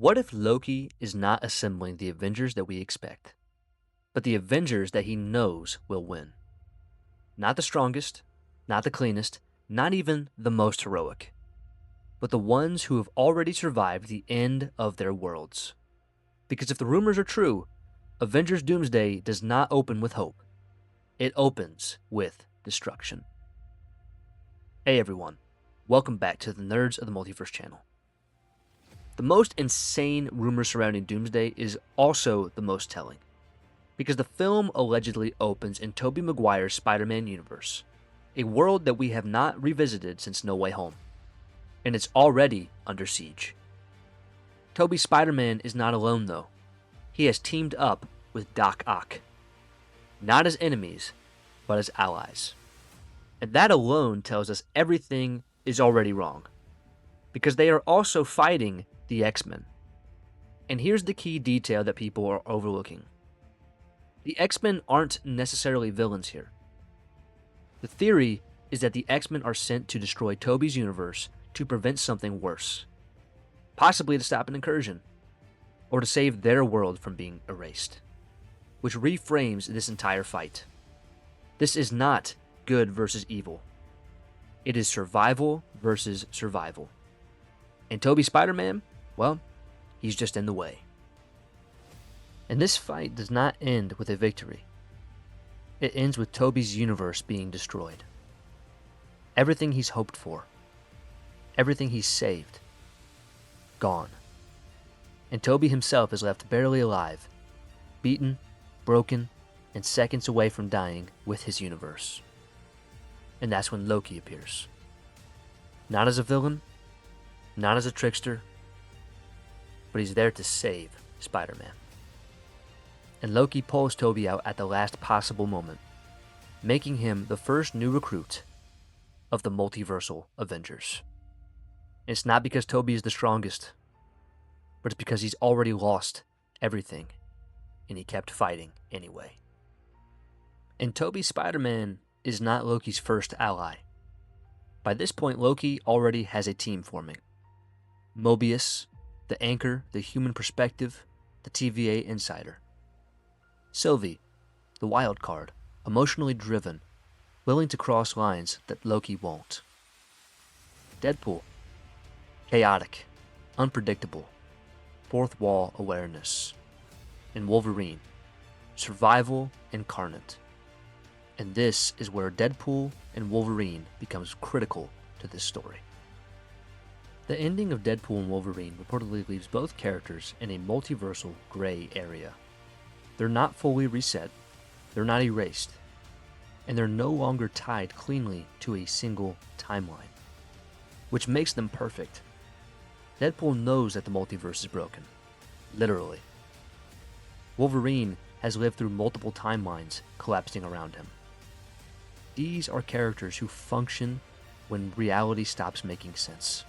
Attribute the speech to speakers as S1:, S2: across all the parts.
S1: What if Loki is not assembling the Avengers that we expect, but the Avengers that he knows will win? Not the strongest, not the cleanest, not even the most heroic, but the ones who have already survived the end of their worlds. Because if the rumors are true, Avengers Doomsday does not open with hope. It opens with destruction. Hey everyone, welcome back to the Nerds of the Multiverse channel. The most insane rumor surrounding Doomsday is also the most telling, because the film allegedly opens in Tobey Maguire's Spider-Man universe, a world that we have not revisited since No Way Home, and it's already under siege. Tobey's Spider-Man is not alone though. He has teamed up with Doc Ock, not as enemies, but as allies. And that alone tells us everything is already wrong, because they are also fighting the X-Men. And here's the key detail that people are overlooking. The X-Men aren't necessarily villains here. The theory is that the X-Men are sent to destroy Tobey's universe to prevent something worse, possibly to stop an incursion, or to save their world from being erased, which reframes this entire fight. This is not good versus evil. It is survival versus survival. And Tobey Spider-Man, well, he's just in the way. And this fight does not end with a victory. It ends with Tobey's universe being destroyed. Everything he's hoped for, everything he's saved, gone. And Tobey himself is left barely alive, beaten, broken, and seconds away from dying with his universe. And that's when Loki appears. Not as a villain, not as a trickster, but he's there to save Spider-Man. And Loki pulls Tobey out at the last possible moment, making him the first new recruit of the multiversal Avengers. It's not because Tobey is the strongest, but it's because he's already lost everything, and he kept fighting anyway. And Tobey Spider-Man is not Loki's first ally. By this point, Loki already has a team forming. Mobius, the Anchor, the Human Perspective, the TVA Insider. Sylvie, the wild card, emotionally driven, willing to cross lines that Loki won't. Deadpool, chaotic, unpredictable, fourth wall awareness. And Wolverine, survival incarnate. And this is where Deadpool and Wolverine becomes critical to this story. The ending of Deadpool and Wolverine reportedly leaves both characters in a multiversal gray area. They're not fully reset, they're not erased, and they're no longer tied cleanly to a single timeline, which makes them perfect. Deadpool knows that the multiverse is broken, literally. Wolverine has lived through multiple timelines collapsing around him. These are characters who function when reality stops making sense.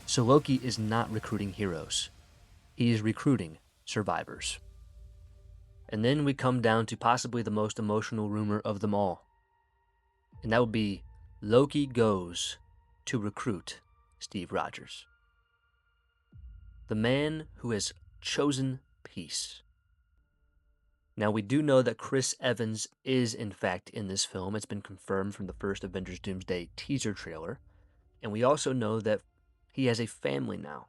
S1: So Loki is not recruiting heroes. He is recruiting survivors. And then we come down to possibly the most emotional rumor of them all. And that would be Loki goes to recruit Steve Rogers. The man who has chosen peace. Now, we do know that Chris Evans is, in fact, in this film. It's been confirmed from the first Avengers Doomsday teaser trailer. And we also know that he has a family now.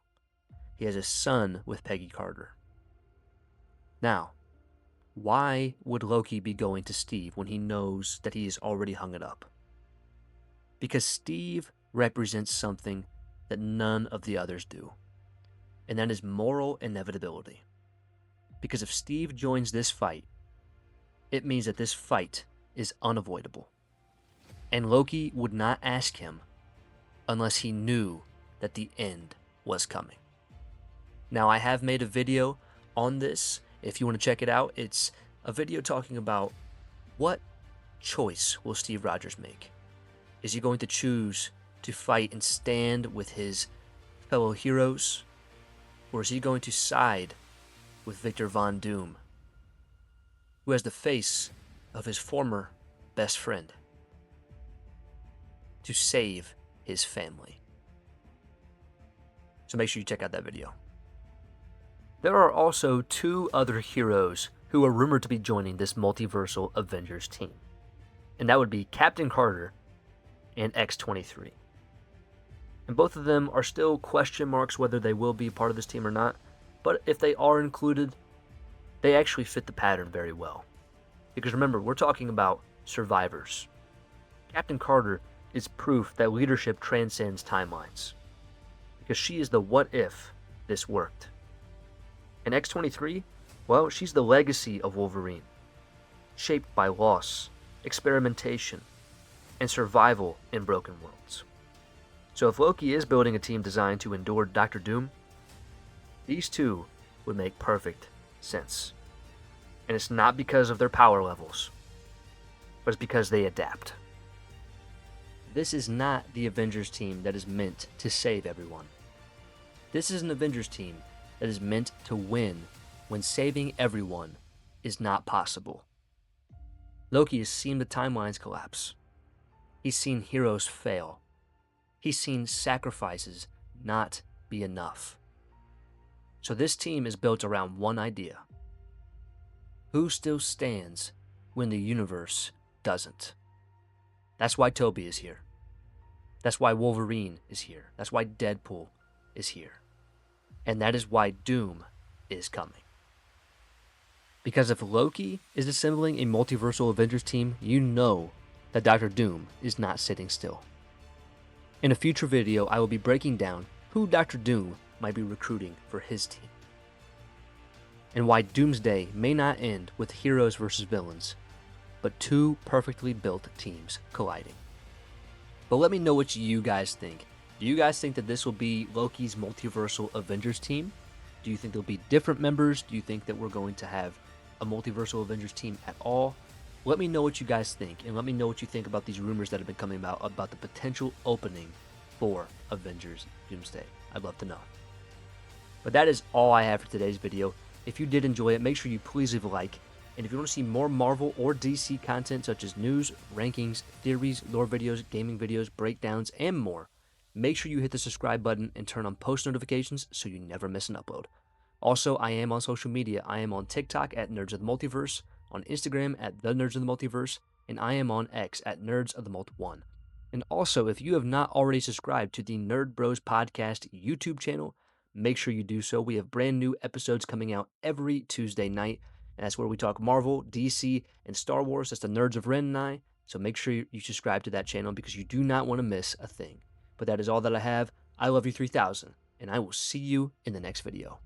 S1: He has a son with Peggy Carter. Now, why would Loki be going to Steve when he knows that he has already hung it up? Because Steve represents something that none of the others do. And that is moral inevitability. Because if Steve joins this fight, it means that this fight is unavoidable. And Loki would not ask him unless he knew that the end was coming. Now, I have made a video on this. If you want to check it out, it's a video talking about what choice will Steve Rogers make. Is he going to choose to fight and stand with his fellow heroes? Or is he going to side with Victor Von Doom, who has the face of his former best friend, to save his family? So make sure you check out that video. There are also 2 other heroes who are rumored to be joining this multiversal Avengers team, and that would be Captain Carter and X-23. And both of them are still question marks whether they will be part of this team or not, but if they are included, they actually fit the pattern very well. Because remember, we're talking about survivors. Captain Carter is proof that leadership transcends timelines, because she is the what if this worked. And X-23, well, she's the legacy of Wolverine, shaped by loss, experimentation, and survival in broken worlds. So if Loki is building a team designed to endure Doctor Doom, these 2 would make perfect sense. And it's not because of their power levels, but it's because they adapt. This is not the Avengers team that is meant to save everyone. This is an Avengers team that is meant to win when saving everyone is not possible. Loki has seen the timelines collapse. He's seen heroes fail. He's seen sacrifices not be enough. So this team is built around one idea. Who still stands when the universe doesn't? That's why Toby is here. That's why Wolverine is here. That's why Deadpool is here. And that is why Doom is coming. Because if Loki is assembling a multiversal Avengers team, you know that Dr. Doom is not sitting still. In a future video, I will be breaking down who Dr. Doom might be recruiting for his team, and why Doomsday may not end with heroes versus villains, but 2 perfectly built teams colliding. But let me know what you guys think. Do you guys think that this will be Loki's multiversal Avengers team? Do you think there'll be different members? Do you think that we're going to have a multiversal Avengers team at all? Let me know what you guys think, and let me know what you think about these rumors that have been coming about the potential opening for Avengers Doomsday. I'd love to know. But that is all I have for today's video. If you did enjoy it, make sure you please leave a like. And if you want to see more Marvel or DC content such as news, rankings, theories, lore videos, gaming videos, breakdowns, and more, make sure you hit the subscribe button and turn on post notifications so you never miss an upload. Also, I am on social media. I am on TikTok at Nerds of the Multiverse, on Instagram at The Nerds of the Multiverse, and I am on X at Nerds of the Multi1. And also, if you have not already subscribed to the Nerd Bros Podcast YouTube channel, make sure you do so. We have brand new episodes coming out every Tuesday night, and that's where we talk Marvel, DC, and Star Wars. That's the Nerds of Ren and I. So make sure you subscribe to that channel because you do not want to miss a thing. But that is all that I have. I love you 3000, and I will see you in the next video.